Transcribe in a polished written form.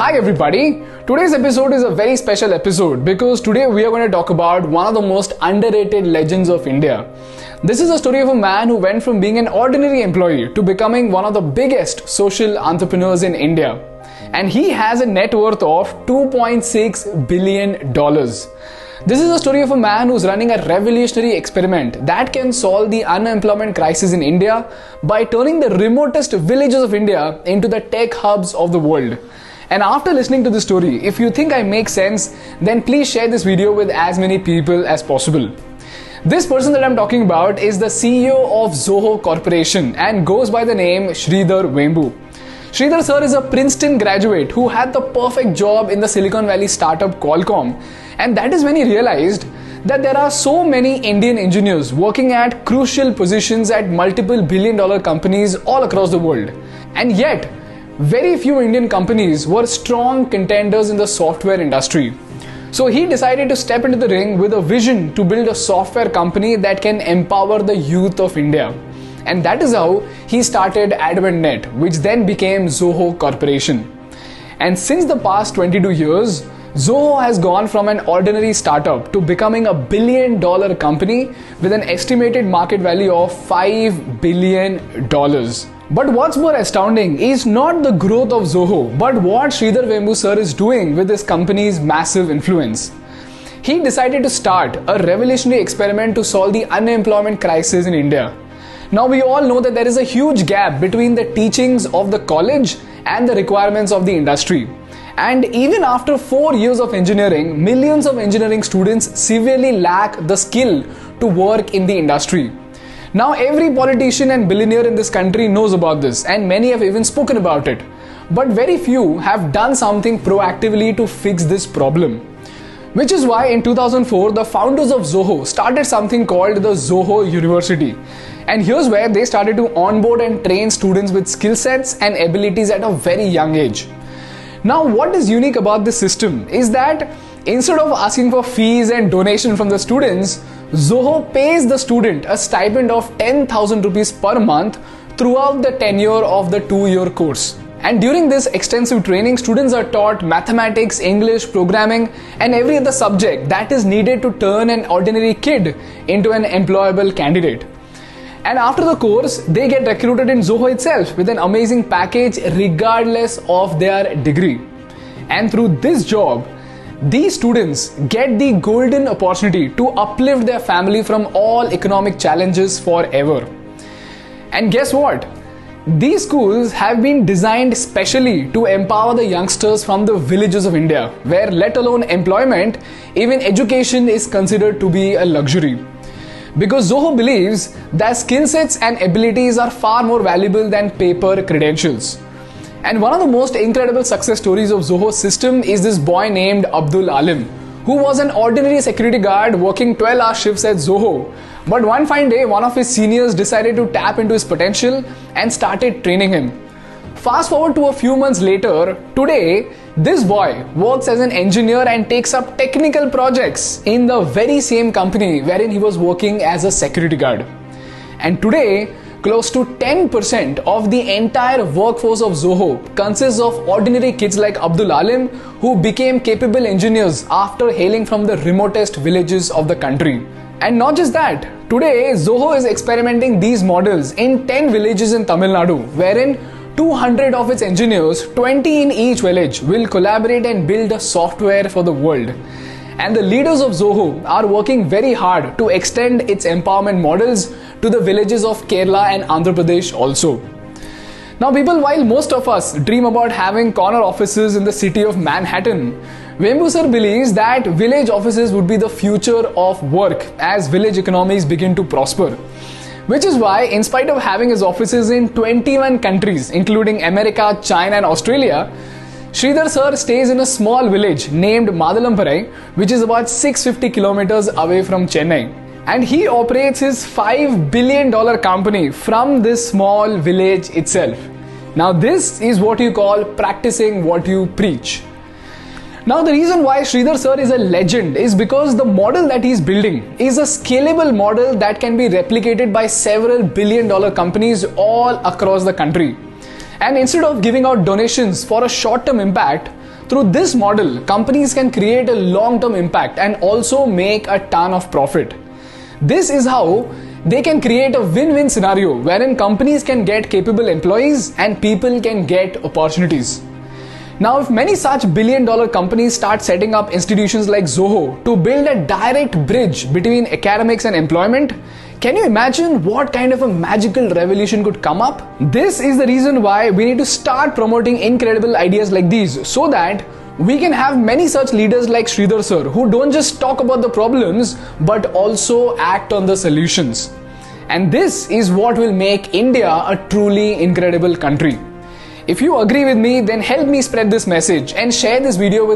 Hi everybody! Today's episode is a very special episode because today we are going to talk about one of the most underrated legends of India. This is a story of a man who went from being an ordinary employee to becoming one of the biggest social entrepreneurs in India. And he has a net worth of $2.6 billion. This is a story of a man who's running a revolutionary experiment that can solve the unemployment crisis in India by turning the remotest villages of India into the tech hubs of the world. And after listening to this story, if you think I make sense, then please share this video with as many people as possible. This person that I'm talking about is the CEO of Zoho Corporation and goes by the name Sridhar Vembu. Sridhar sir is a Princeton graduate who had the perfect job in the Silicon Valley startup Qualcomm, and that is when he realized that there are so many Indian engineers working at crucial positions at multiple billion-dollar companies all across the world. And yet, very few Indian companies were strong contenders in the software industry. So he decided to step into the ring with a vision to build a software company that can empower the youth of India. And that is how he started AdventNet, which then became Zoho Corporation. And since the past 22 years, Zoho has gone from an ordinary startup to becoming a billion-dollar company with an estimated market value of $5 billion. But what's more astounding is not the growth of Zoho, but what Sridhar Vembu sir is doing with this company's massive influence. He decided to start a revolutionary experiment to solve the unemployment crisis in India. Now we all know that there is a huge gap between the teachings of the college and the requirements of the industry. And even after 4 years of engineering, millions of engineering students severely lack the skill to work in the industry. Now every politician and billionaire in this country knows about this, and many have even spoken about it. But very few have done something proactively to fix this problem. Which is why in 2004, the founders of Zoho started something called the Zoho University. And here's where they started to onboard and train students with skill sets and abilities at a very young age. Now what is unique about this system is that instead of asking for fees and donation from the students, Zoho pays the student a stipend of 10,000 rupees per month throughout the tenure of the 2-year course. And during this extensive training, students are taught mathematics, English, programming, and every other subject that is needed to turn an ordinary kid into an employable candidate. And after the course, they get recruited in Zoho itself with an amazing package regardless of their degree. And through this job, these students get the golden opportunity to uplift their family from all economic challenges forever. And guess what? These schools have been designed specially to empower the youngsters from the villages of India, where let alone employment, even education is considered to be a luxury. Because Zoho believes that skill sets and abilities are far more valuable than paper credentials. And one of the most incredible success stories of Zoho's system is this boy named Abdul Alim, who was an ordinary security guard working 12-hour shifts at Zoho. But one fine day, one of his seniors decided to tap into his potential and started training him. Fast forward to a few months later, today, this boy works as an engineer and takes up technical projects in the very same company wherein he was working as a security guard. And today, close to 10% of the entire workforce of Zoho consists of ordinary kids like Abdul Alim who became capable engineers after hailing from the remotest villages of the country. And not just that, today Zoho is experimenting these models in 10 villages in Tamil Nadu, wherein 200 of its engineers, 20 in each village, will collaborate and build a software for the world. And the leaders of Zoho are working very hard to extend its empowerment models to the villages of Kerala and Andhra Pradesh also. Now people, while most of us dream about having corner offices in the city of Manhattan, Vembu sir believes that village offices would be the future of work as village economies begin to prosper. Which is why, in spite of having his offices in 21 countries, including America, China and Australia, Sridhar sir stays in a small village named Madalamparai, which is about 650 kilometers away from Chennai. And he operates his $5 billion company from this small village itself. Now this is what you call practicing what you preach. Now the reason why Sridhar sir is a legend is because the model that he's building is a scalable model that can be replicated by several billion-dollar companies all across the country. And instead of giving out donations for a short-term impact, Through this model, companies can create a long-term impact and also make a ton of profit. This is how they can create a win-win scenario wherein companies can get capable employees and people can get opportunities. Now, if many such billion-dollar companies start setting up institutions like Zoho to build a direct bridge between academics and employment, can you imagine what kind of a magical revolution could come up? This is the reason why we need to start promoting incredible ideas like these so that we can have many such leaders like Sridhar sir who don't just talk about the problems but also act on the solutions. And this is what will make India a truly incredible country. If you agree with me, then help me spread this message and share this video with